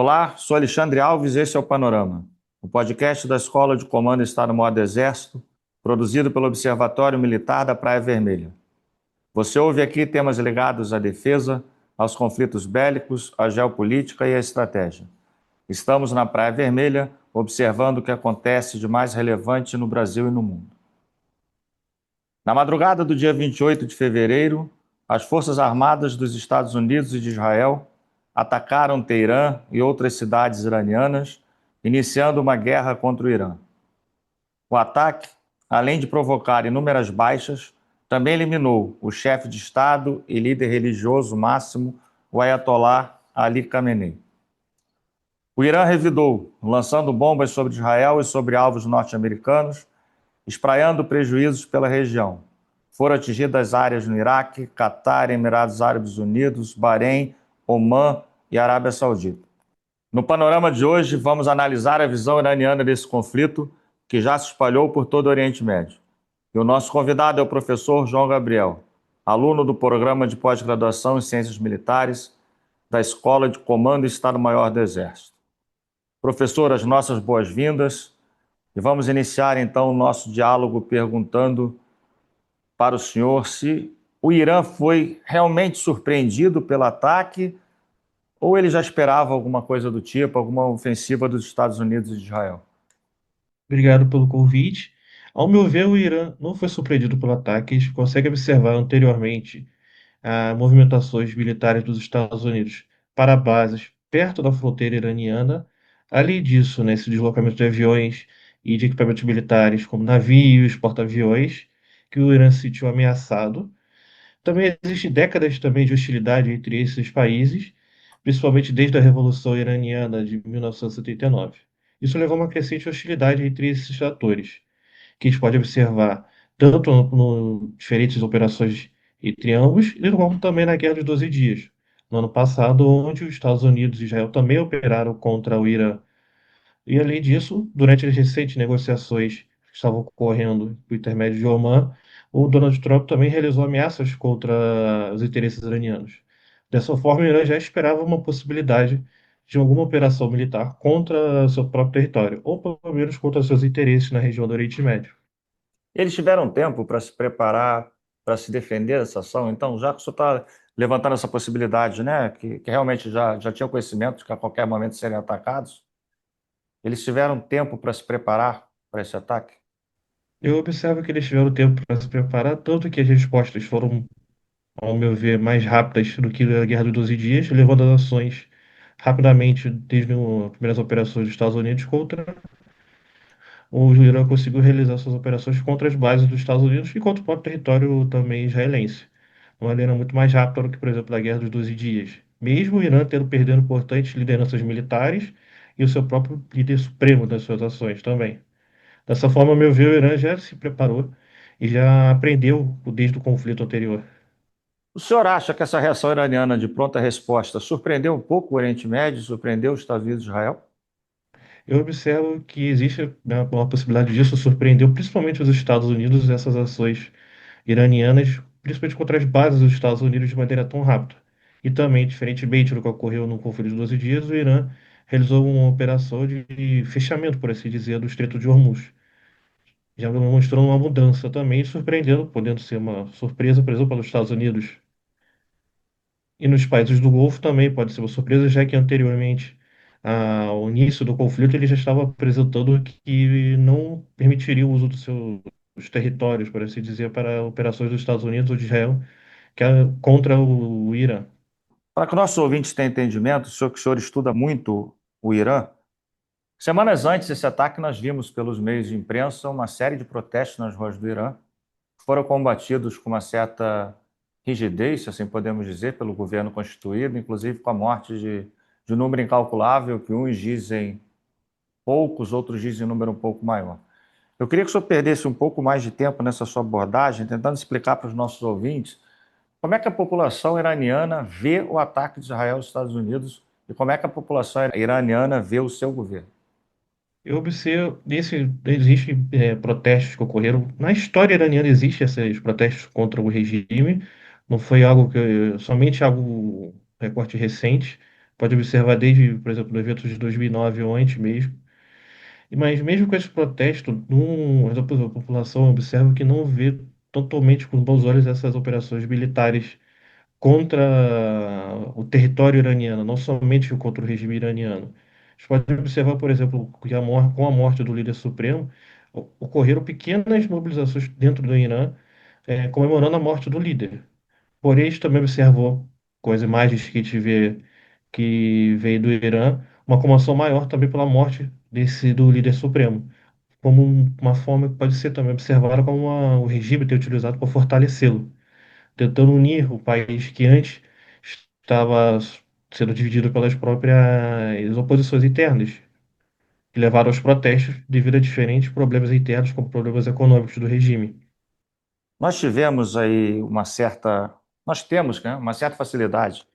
Olá, sou Alexandre Alves, esse é o Panorama, o podcast da Escola de Comando Estado-Maior do Exército, produzido pelo Observatório Militar da Praia Vermelha. Você ouve aqui temas ligados à defesa, aos conflitos bélicos, à geopolítica e à estratégia. Estamos na Praia Vermelha, observando o que acontece de mais relevante no Brasil e no mundo. Na madrugada do dia 28 de fevereiro, as Forças Armadas dos Estados Unidos e de Israel atacaram Teherã e outras cidades iranianas, iniciando uma guerra contra o Irã. O ataque, além de provocar inúmeras baixas, também eliminou o chefe de Estado e líder religioso máximo, o Ayatollah Ali Khamenei. O Irã revidou, lançando bombas sobre Israel e sobre alvos norte-americanos, espraiando prejuízos pela região. Foram atingidas áreas no Iraque, Catar, Emirados Árabes Unidos, Bahrein, Omã e Arábia Saudita. No panorama de hoje, vamos analisar a visão iraniana desse conflito que já se espalhou por todo o Oriente Médio. E o nosso convidado é o professor João Gabriel, aluno do programa de pós-graduação em Ciências Militares da Escola de Comando e Estado-Maior do Exército. Professor, as nossas boas-vindas e vamos iniciar então o nosso diálogo perguntando para o senhor se o Irã foi realmente surpreendido pelo ataque ou ele já esperava alguma coisa do tipo, alguma ofensiva dos Estados Unidos e de Israel? Obrigado pelo convite. Ao meu ver, o Irã não foi surpreendido pelo ataque. A gente consegue observar anteriormente movimentações militares dos Estados Unidos para bases perto da fronteira iraniana. Além disso, né, esse deslocamento de aviões e de equipamentos militares, como navios, porta-aviões, que o Irã se sentiu ameaçado. Também existem décadas também de hostilidade entre esses países, principalmente desde a Revolução Iraniana de 1979. Isso levou a uma crescente hostilidade entre esses atores, que a gente pode observar tanto no diferentes operações entre ambos, e como também na Guerra dos 12 Dias, no ano passado, onde os Estados Unidos e Israel também operaram contra o Irã. E, além disso, durante as recentes negociações que estavam ocorrendo por intermédio de Oman, o Donald Trump também realizou ameaças contra os interesses iranianos. Dessa forma, o Irã já esperava uma possibilidade de alguma operação militar contra seu próprio território, ou pelo menos contra seus interesses na região do Oriente Médio. Eles tiveram tempo para se preparar, para se defender dessa ação? Então, já que o senhor está levantando essa possibilidade, né, que realmente já tinham conhecimento de que a qualquer momento seriam atacados, eles tiveram tempo para se preparar para esse ataque? Eu observo que eles tiveram tempo para se preparar, tanto que as respostas foram, ao meu ver, mais rápidas do que a Guerra dos 12 Dias, levando as ações rapidamente desde as primeiras operações dos Estados Unidos contra o Irã conseguiu realizar suas operações contra as bases dos Estados Unidos e contra o próprio território também israelense, de uma maneira muito mais rápida do que, por exemplo, a Guerra dos 12 Dias. Mesmo o Irã tendo perdido importantes lideranças militares e o seu próprio líder supremo das suas ações também. Dessa forma, a meu ver, o Irã já se preparou e já aprendeu desde o conflito anterior. O senhor acha que essa reação iraniana de pronta resposta surpreendeu um pouco o Oriente Médio, surpreendeu os Estados Unidos e Israel? Eu observo que existe, né, uma possibilidade disso surpreender principalmente os Estados Unidos essas ações iranianas, principalmente contra as bases dos Estados Unidos de maneira tão rápida. E também, diferentemente do que ocorreu no conflito de 12 dias, o Irã realizou uma operação de fechamento, por assim dizer, do Estreito de Hormuz, já demonstrando uma mudança também, surpreendendo, podendo ser uma surpresa, por exemplo, para os Estados Unidos. E nos países do Golfo também pode ser uma surpresa, já que anteriormente ao início do conflito ele já estava apresentando que não permitiria o uso dos territórios, por assim dizer, para operações dos Estados Unidos ou de Israel contra o Irã. Para que o nosso ouvinte tenha entendimento, que o senhor estuda muito o Irã, semanas antes desse ataque, nós vimos pelos meios de imprensa uma série de protestos nas ruas do Irã, que foram combatidos com uma certa rigidez, se assim podemos dizer, pelo governo constituído, inclusive com a morte de um número incalculável, que uns dizem poucos, outros dizem um número um pouco maior. Eu queria que o senhor perdesse um pouco mais de tempo nessa sua abordagem, tentando explicar para os nossos ouvintes como é que a população iraniana vê o ataque de Israel aos Estados Unidos e como é que a população iraniana vê o seu governo. Eu observo, existem protestos que ocorreram. Na história iraniana existem esses protestos contra o regime. Não foi algo que, somente algo recorte recente. Pode observar desde, por exemplo, no evento de 2009 ou antes mesmo. Mas mesmo com esse protesto, a população observa que não vê totalmente com bons olhos essas operações militares contra o território iraniano, não somente contra o regime iraniano. A gente pode observar, por exemplo, que com a morte do líder supremo, ocorreram pequenas mobilizações dentro do Irã, comemorando a morte do líder. Porém, a gente também observou, com as imagens que a gente vê que veio do Irã, uma comoção maior também pela morte do líder supremo, como uma forma que pode ser também observada como o regime ter utilizado para fortalecê-lo, tentando unir o país que antes estava sendo dividido pelas próprias oposições internas, que levaram aos protestos devido a diferentes problemas internos, como problemas econômicos do regime. Nós tivemos aí nós temos, né, uma certa facilidade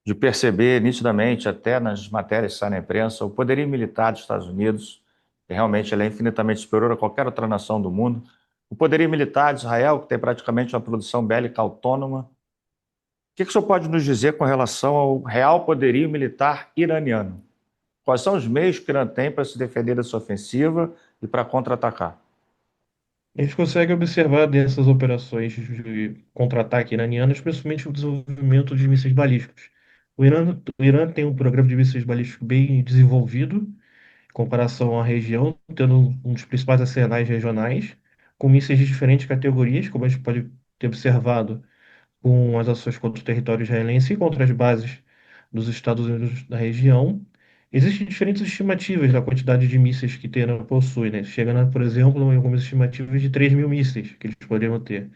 de perceber nitidamente, até nas matérias que saem na imprensa, o poderio militar dos Estados Unidos, que realmente ele é infinitamente superior a qualquer outra nação do mundo. O poderio militar de Israel, que tem praticamente uma produção bélica autônoma. O que o senhor pode nos dizer com relação ao real poderio militar iraniano? Quais são os meios que o Irã tem para se defender dessa ofensiva e para contra-atacar? A gente consegue observar dessas operações de contra-ataque iranianas, principalmente o desenvolvimento de mísseis balísticos. O Irã tem um programa de mísseis balísticos bem desenvolvido, em comparação à região, tendo um dos principais arsenais regionais, com mísseis de diferentes categorias, como a gente pode ter observado com as ações contra o território israelense e contra as bases dos Estados Unidos na região. Existem diferentes estimativas da quantidade de mísseis que Teherã possui, né? Chegando, por exemplo, em algumas estimativas de 3 mil mísseis que eles poderiam ter.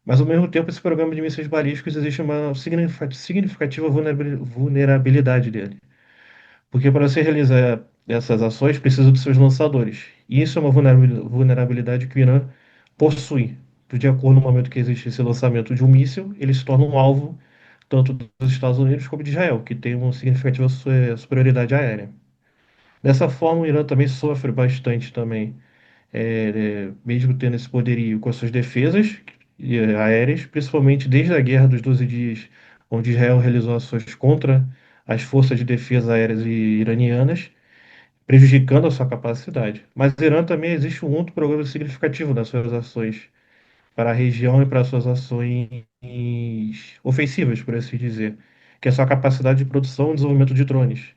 Mas, ao mesmo tempo, esse programa de mísseis balísticos existe uma significativa vulnerabilidade dele. Porque para você realizar essas ações, precisa dos seus lançadores. E isso é uma vulnerabilidade que o Irã possui. De acordo no momento que existe esse lançamento de um míssil, ele se torna um alvo tanto dos Estados Unidos como de Israel, que tem uma significativa superioridade aérea. Dessa forma, o Irã também sofre bastante também, mesmo tendo esse poderio com as suas defesas aéreas, principalmente desde a Guerra dos 12 Dias, onde Israel realizou ações contra as forças de defesa aéreas iranianas, prejudicando a sua capacidade. Mas o Irã também existe um outro programa significativo nas suas ações para a região e para suas ações ofensivas, por assim dizer, que é a sua capacidade de produção e desenvolvimento de drones,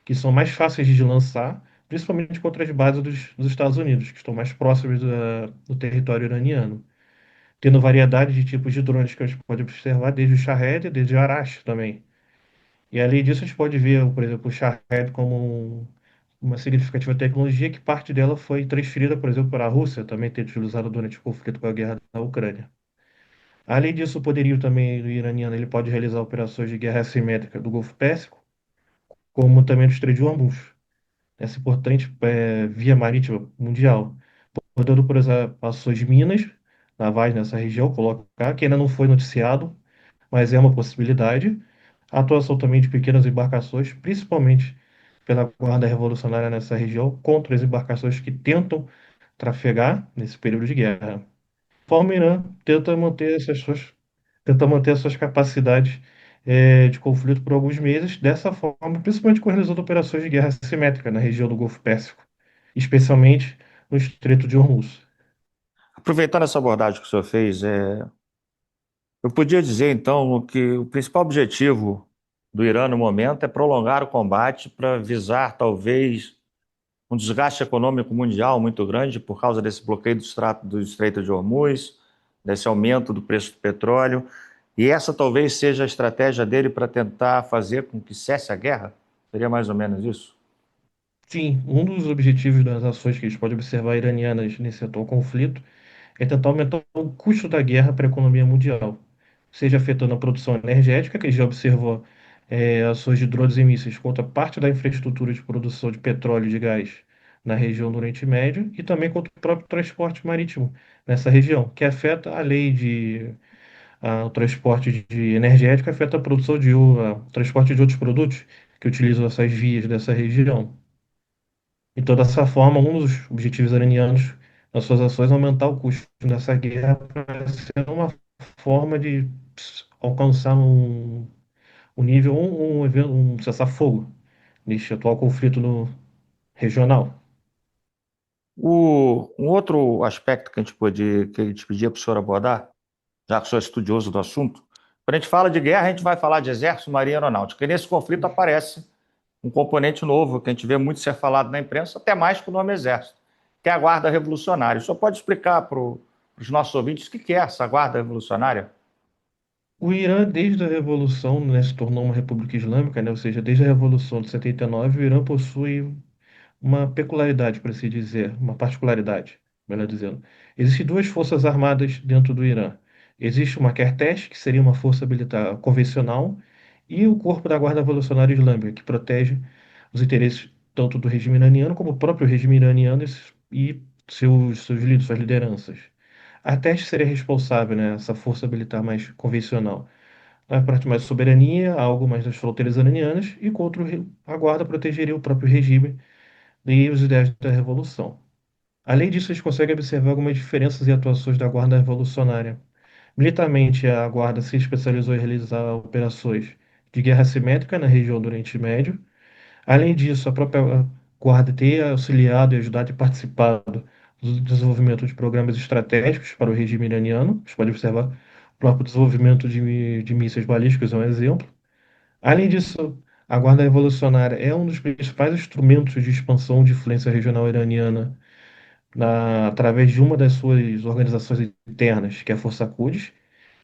que são mais fáceis de lançar, principalmente contra as bases dos Estados Unidos, que estão mais próximas do território iraniano, tendo variedade de tipos de drones que a gente pode observar, desde o Shahed, desde o Arash também. E além disso, a gente pode ver, por exemplo, o Shahed como uma significativa tecnologia que parte dela foi transferida, por exemplo, para a Rússia, também ter utilizado durante o conflito com a guerra da Ucrânia. Além disso, o poderio também do iraniano ele pode realizar operações de guerra assimétrica do Golfo Pérsico, como também do Estreito de Hormuz, essa importante via marítima mundial, rodando por ações de minas navais nessa região, colocar, que ainda não foi noticiado, mas é uma possibilidade. A atuação também de pequenas embarcações, principalmente pela Guarda Revolucionária nessa região, contra as embarcações que tentam trafegar nesse período de guerra. Forma Irã tenta manter as suas capacidades de conflito por alguns meses, dessa forma, principalmente com realizando operações de guerra assimétrica na região do Golfo Pérsico, especialmente no Estreito de Hormuz. Aproveitando essa abordagem que o senhor fez, eu podia dizer então que o principal objetivo do Irã no momento é prolongar o combate para visar talvez um desgaste econômico mundial muito grande por causa desse bloqueio do Estreito de Hormuz, desse aumento do preço do petróleo. E essa talvez seja a estratégia dele para tentar fazer com que cesse a guerra? Seria mais ou menos isso? Sim, um dos objetivos das ações que a gente pode observar iranianas nesse atual conflito é tentar aumentar o custo da guerra para a economia mundial, seja afetando a produção energética, que a gente já observou ações de drones e mísseis contra parte da infraestrutura de produção de petróleo e de gás na região do Oriente Médio, e também contra o próprio transporte marítimo nessa região, que afeta a lei o transporte de energético, afeta a produção o transporte de outros produtos que utilizam essas vias dessa região. Então, dessa forma, um dos objetivos iranianos nas suas ações é aumentar o custo dessa guerra para ser uma forma de alcançar um nível, um cessar-fogo neste atual conflito no regional. Um outro aspecto que a gente pedia para o senhor abordar, já que o senhor é estudioso do assunto, quando a gente fala de guerra, a gente vai falar de exército, marinha e aeronáutica. E nesse conflito aparece um componente novo, que a gente vê muito ser falado na imprensa, até mais que o nome exército, que é a Guarda Revolucionária. O senhor pode explicar para os nossos ouvintes o que é essa Guarda Revolucionária? O Irã, desde a Revolução, né, se tornou uma república islâmica, né, ou seja, desde a Revolução de 79, o Irã possui uma peculiaridade, por assim dizer, uma particularidade, melhor dizendo. Existem duas forças armadas dentro do Irã. Existe uma Quertesh, que seria uma força militar convencional, e o Corpo da Guarda Revolucionária Islâmica, que protege os interesses tanto do regime iraniano como o próprio regime iraniano e seus líderes, suas lideranças. A Tesh seria responsável, né, essa força militar mais convencional, a parte mais soberania, algo mais das fronteiras iranianas, e contra a guarda protegeria o próprio regime e os ideais da Revolução. Além disso, eles conseguem observar algumas diferenças e atuações da Guarda Revolucionária. Militarmente, a Guarda se especializou em realizar operações de guerra assimétrica na região do Oriente Médio. Além disso, a própria Guarda tem auxiliado e ajudado e participado do desenvolvimento de programas estratégicos para o regime iraniano. Você pode observar o próprio desenvolvimento de mísseis balísticos, é um exemplo. Além disso, a Guarda Revolucionária é um dos principais instrumentos de expansão de influência regional iraniana através de uma das suas organizações internas, que é a Força Quds.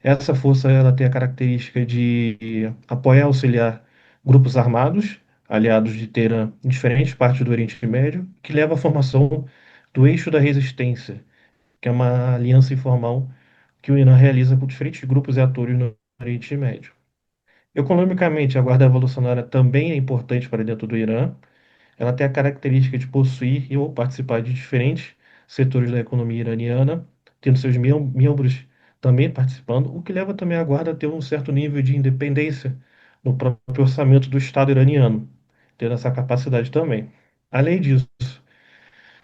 Essa força ela tem a característica de apoiar e auxiliar grupos armados, aliados de Teherã em diferentes partes do Oriente Médio, que leva à formação do Eixo da Resistência, que é uma aliança informal que o Irã realiza com diferentes grupos e atores no Oriente Médio. Economicamente, a Guarda Revolucionária também é importante para dentro do Irã. Ela tem a característica de possuir e ou participar de diferentes setores da economia iraniana, tendo seus membros também participando, o que leva também a Guarda a ter um certo nível de independência no próprio orçamento do Estado iraniano, tendo essa capacidade também. Além disso,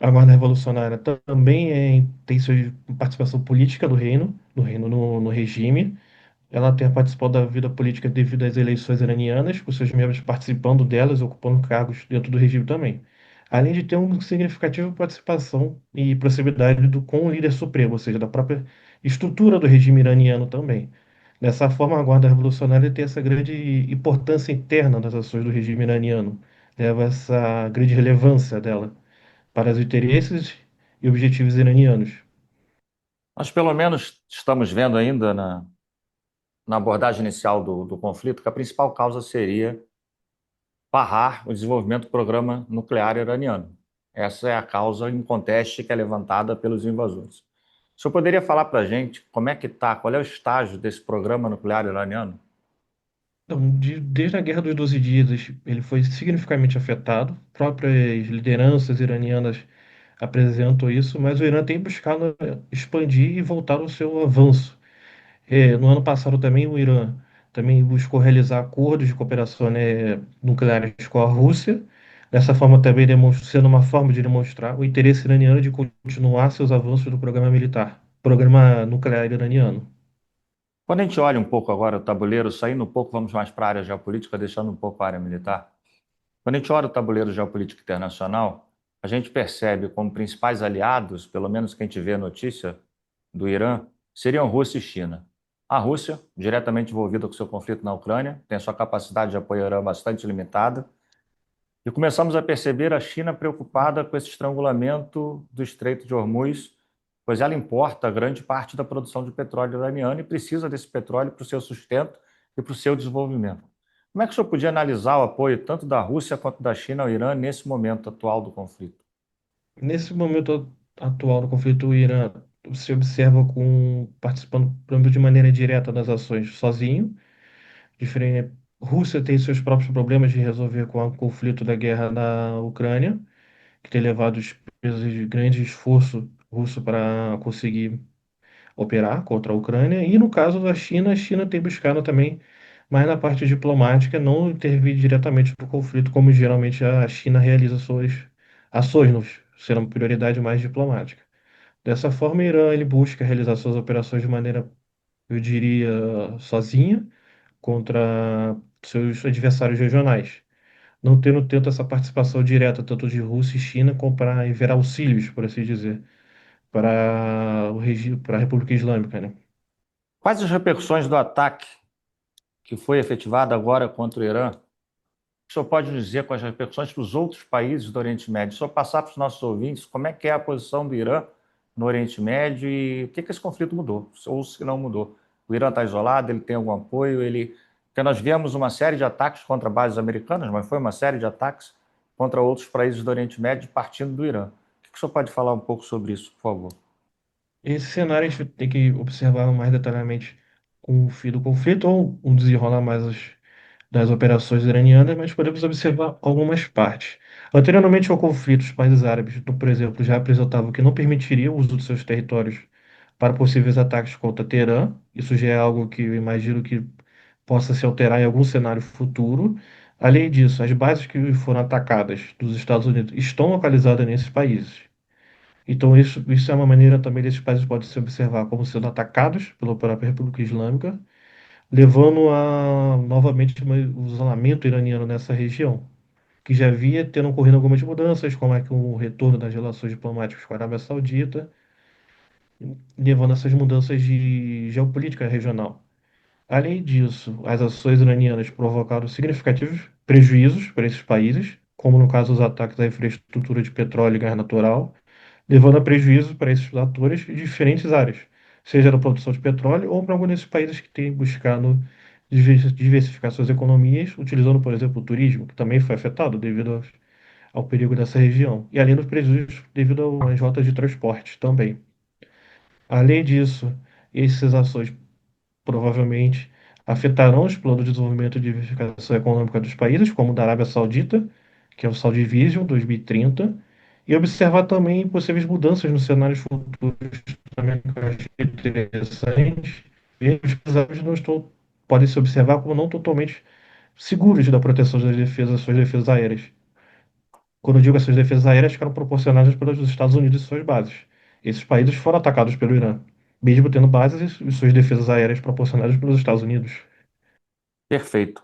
a Guarda Revolucionária também tem sua participação política do reino, no regime, ela tem participado da vida política devido às eleições iranianas, com seus membros participando delas, ocupando cargos dentro do regime também. Além de ter uma significativa participação e proximidade com o líder supremo, ou seja, da própria estrutura do regime iraniano também. Dessa forma, a Guarda Revolucionária tem essa grande importância interna das ações do regime iraniano, leva essa grande relevância dela para os interesses e objetivos iranianos. Nós, pelo menos, estamos vendo ainda na abordagem inicial do conflito que a principal causa seria barrar o desenvolvimento do programa nuclear iraniano. Essa é a causa em conteste que é levantada pelos invasores. O senhor poderia falar para a gente como é que está, qual é o estágio desse programa nuclear iraniano? Então, desde a Guerra dos 12 Dias, ele foi significativamente afetado. Próprias lideranças iranianas apresentam isso, mas o Irã tem buscado expandir e voltar ao seu avanço. No ano passado também o Irã também buscou realizar acordos de cooperação, né, nucleares com a Rússia. Dessa forma também sendo uma forma de demonstrar o interesse iraniano de continuar seus avanços do programa militar, programa nuclear iraniano. Quando a gente olha um pouco agora o tabuleiro, saindo um pouco, vamos mais para a área geopolítica, deixando um pouco a área militar. Quando a gente olha o tabuleiro geopolítico internacional, a gente percebe como principais aliados, pelo menos que a gente vê a notícia do Irã, seriam Rússia e China. A Rússia, diretamente envolvida com o seu conflito na Ucrânia, tem a sua capacidade de apoio ao Irã bastante limitada. E começamos a perceber a China preocupada com esse estrangulamento do Estreito de Hormuz, pois ela importa grande parte da produção de petróleo iraniano e precisa desse petróleo para o seu sustento e para o seu desenvolvimento. Como é que o senhor podia analisar o apoio tanto da Rússia quanto da China ao Irã nesse momento atual do conflito? Nesse momento atual do conflito, o Irã se observa participando, por exemplo, de maneira direta das ações sozinho. Diferente, Rússia tem seus próprios problemas de resolver com o conflito da guerra na Ucrânia, que tem levado de grande esforço russo para conseguir operar contra a Ucrânia. E no caso da China, a China tem buscado também, mais na parte diplomática, não intervir diretamente no conflito, como geralmente a China realiza suas ações, sendo uma prioridade mais diplomática. Dessa forma, o Irã ele busca realizar suas operações de maneira, eu diria, sozinha, contra seus adversários regionais, não tendo tanto essa participação direta, tanto de Rússia e China, como para enviar auxílios, por assim dizer, para para a República Islâmica, né? Quais as repercussões do ataque que foi efetivado agora contra o Irã? O senhor pode dizer quais as repercussões para os outros países do Oriente Médio? O senhor passar para os nossos ouvintes como é que é a posição do Irã no Oriente Médio e o que que esse conflito mudou, ou se não mudou. O Irã está isolado, ele tem algum apoio, ele... Porque nós vemos uma série de ataques contra bases americanas, mas foi uma série de ataques contra outros países do Oriente Médio partindo do Irã. O que o senhor pode falar um pouco sobre isso, por favor? Esse cenário a gente tem que observar mais detalhadamente com o fim do conflito ou o desenrolar mais das operações iranianas, mas podemos observar algumas partes. Anteriormente ao conflito, os países árabes, por exemplo, já apresentavam que não permitiriam o uso de seus territórios para possíveis ataques contra Teherã. Isso já é algo que eu imagino que possa se alterar em algum cenário futuro. Além disso, as bases que foram atacadas dos Estados Unidos estão localizadas nesses países. Então, isso é uma maneira também desses países podem se observar como sendo atacados pela própria República Islâmica, levando a novamente o isolamento iraniano nessa região, que já havia tendo ocorrido algumas mudanças, como é que o retorno das relações diplomáticas com a Arábia Saudita, levando a essas mudanças de geopolítica regional. Além disso, as ações iranianas provocaram significativos prejuízos para esses países, como no caso os ataques à infraestrutura de petróleo e gás natural, levando a prejuízo para esses atores de diferentes áreas, seja na produção de petróleo ou para algum desses países que têm buscado diversificar suas economias, utilizando, por exemplo, o turismo, que também foi afetado devido ao perigo dessa região, e além dos prejuízos devido às rotas de transporte também. Além disso, essas ações provavelmente afetarão os planos de desenvolvimento e diversificação econômica dos países, como o da Arábia Saudita, que é o Saudi Vision 2030, e trinta, e observar também possíveis mudanças nos cenários futuros também que eu achei interessante. E os árabes não estão, podem se observar como não totalmente seguros da proteção das defesas, suas defesas aéreas. Quando eu digo essas defesas aéreas, que eram proporcionadas pelos Estados Unidos e suas bases. Esses países foram atacados pelo Irã, mesmo tendo bases e suas defesas aéreas proporcionadas pelos Estados Unidos. Perfeito.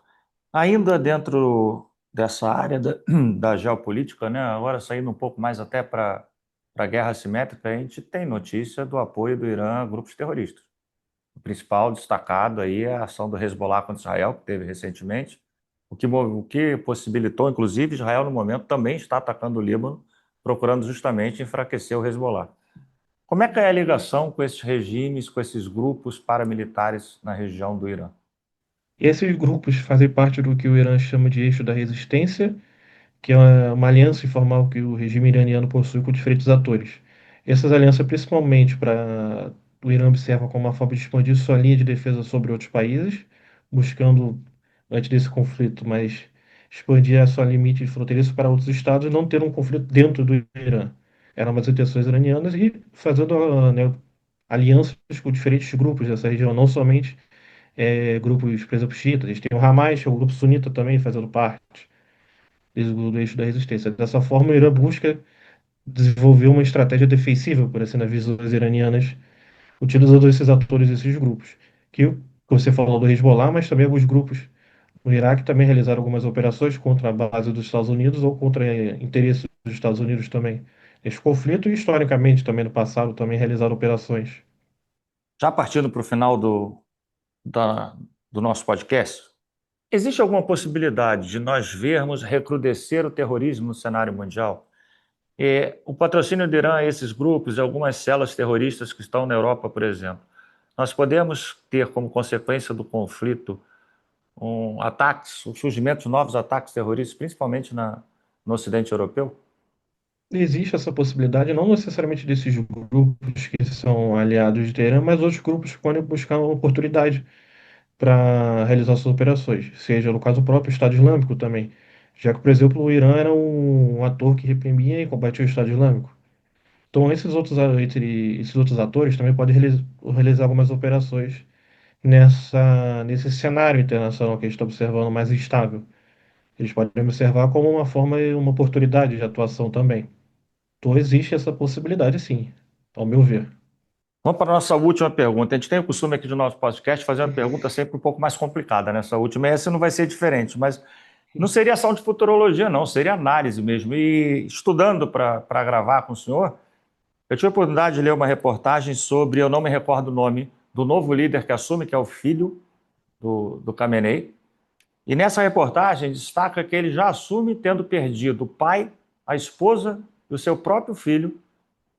Ainda dentro dessa área da geopolítica, né, agora saindo um pouco mais até para a guerra assimétrica, a gente tem notícia do apoio do Irã a grupos terroristas. O principal destacado aí é a ação do Hezbollah contra Israel, que teve recentemente, o que possibilitou, inclusive, Israel, no momento, também está atacando o Líbano, procurando justamente enfraquecer o Hezbollah. Como é que é a ligação com esses regimes, com esses grupos paramilitares na região do Irã? Esses grupos fazem parte do que o Irã chama de eixo da resistência, que é uma aliança informal que o regime iraniano possui com diferentes atores. Essas alianças, principalmente para o Irã observa como uma forma de expandir sua linha de defesa sobre outros países, buscando, antes desse conflito, mas expandir a sua limite fronteiriço para outros estados e não ter um conflito dentro do Irã. Eram umas intenções iranianas e fazendo, né, alianças com diferentes grupos dessa região, não somente grupos, por exemplo, xiitas. Eles têm o Hamas, que é o grupo sunita também fazendo parte do eixo da resistência. Dessa forma, o Irã busca desenvolver uma estratégia defensiva, por assim, nas visões iranianas, utilizando esses atores, esses grupos. Que você falou do Hezbollah, mas também alguns grupos no Iraque também realizaram algumas operações contra a base dos Estados Unidos ou contra interesses dos Estados Unidos também. Esse conflito, e historicamente, também no passado, também realizaram operações. Já partindo para o final da, do nosso podcast, existe alguma possibilidade de nós vermos recrudescer o terrorismo no cenário mundial? O patrocínio do Irã a esses grupos e algumas células terroristas que estão na Europa, por exemplo, nós podemos ter como consequência do conflito ataques, o surgimento de novos ataques terroristas, principalmente no Ocidente Europeu? Existe essa possibilidade, não necessariamente desses grupos que são aliados de Teherã, mas outros grupos que podem buscar uma oportunidade para realizar suas operações, seja no caso o próprio Estado Islâmico também, já que, por exemplo, o Irã era um ator que reprimia e combatia o Estado Islâmico. Então, esses outros atores também podem realizar algumas operações nesse cenário internacional que a gente está observando mais instável. Eles podem observar como uma forma e uma oportunidade de atuação também. Então, existe essa possibilidade, sim, ao meu ver. Vamos para a nossa última pergunta. A gente tem o costume aqui do nosso podcast fazer uma pergunta sempre um pouco mais complicada nessa última, e essa não vai ser diferente, mas não seria ação de futurologia, não, seria análise mesmo. E estudando para gravar com o senhor, eu tive a oportunidade de ler uma reportagem sobre, eu não me recordo o nome, do novo líder que assume, que é o filho do Khamenei. E nessa reportagem destaca que ele já assume tendo perdido o pai, a esposa e o seu próprio filho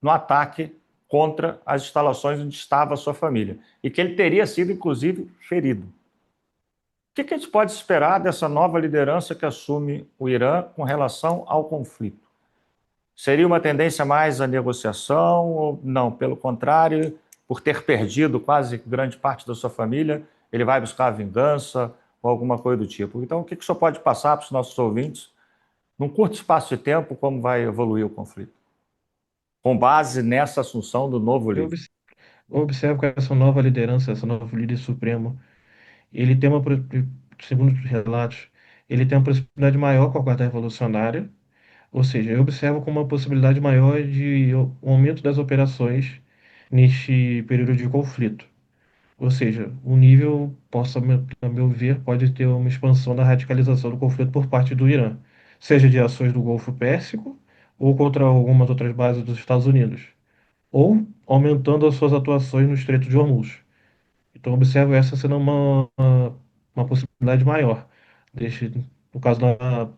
no ataque contra as instalações onde estava a sua família. E que ele teria sido, inclusive, ferido. O que a gente pode esperar dessa nova liderança que assume o Irã com relação ao conflito? Seria uma tendência mais à negociação ou não? Pelo contrário, por ter perdido quase grande parte da sua família, ele vai buscar vingança ou alguma coisa do tipo. Então, o que o senhor pode passar para os nossos ouvintes, num curto espaço de tempo, como vai evoluir o conflito? Com base nessa assunção do novo Eu líder. obs- eu observo que essa nova liderança, esse novo líder supremo, ele tem segundo os relatos, ele tem uma possibilidade maior com a Guarda Revolucionária, ou seja, eu observo como uma possibilidade maior de um aumento das operações neste período de conflito. Ou seja, o nível, a meu ver, pode ter uma expansão da radicalização do conflito por parte do Irã, seja de ações do Golfo Pérsico ou contra algumas outras bases dos Estados Unidos, ou aumentando as suas atuações no Estreito de Hormuz. Então, observo essa sendo uma possibilidade maior, deste, no caso na,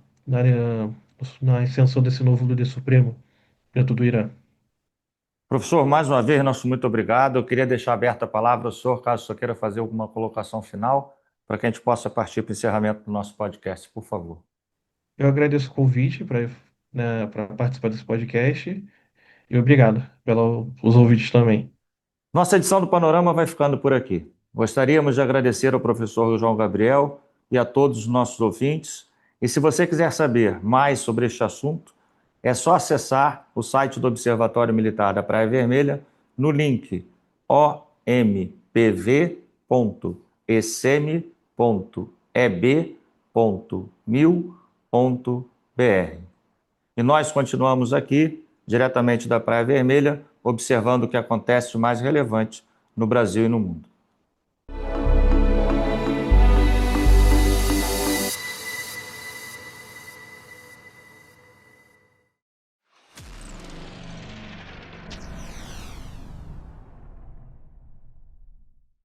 na ascensão desse novo líder supremo dentro do Irã. Professor, mais uma vez, nosso muito obrigado. Eu queria deixar aberta a palavra ao senhor, caso o senhor queira fazer alguma colocação final, para que a gente possa partir para o encerramento do nosso podcast, por favor. Eu agradeço o convite para participar desse podcast e obrigado pelos ouvintes também. Nossa edição do Panorama vai ficando por aqui. Gostaríamos de agradecer ao professor João Gabriel e a todos os nossos ouvintes. E se você quiser saber mais sobre este assunto, é só acessar o site do Observatório Militar da Praia Vermelha no link ompv.ecm.eb.mil.br. E nós continuamos aqui, diretamente da Praia Vermelha, observando o que acontece de mais relevante no Brasil e no mundo.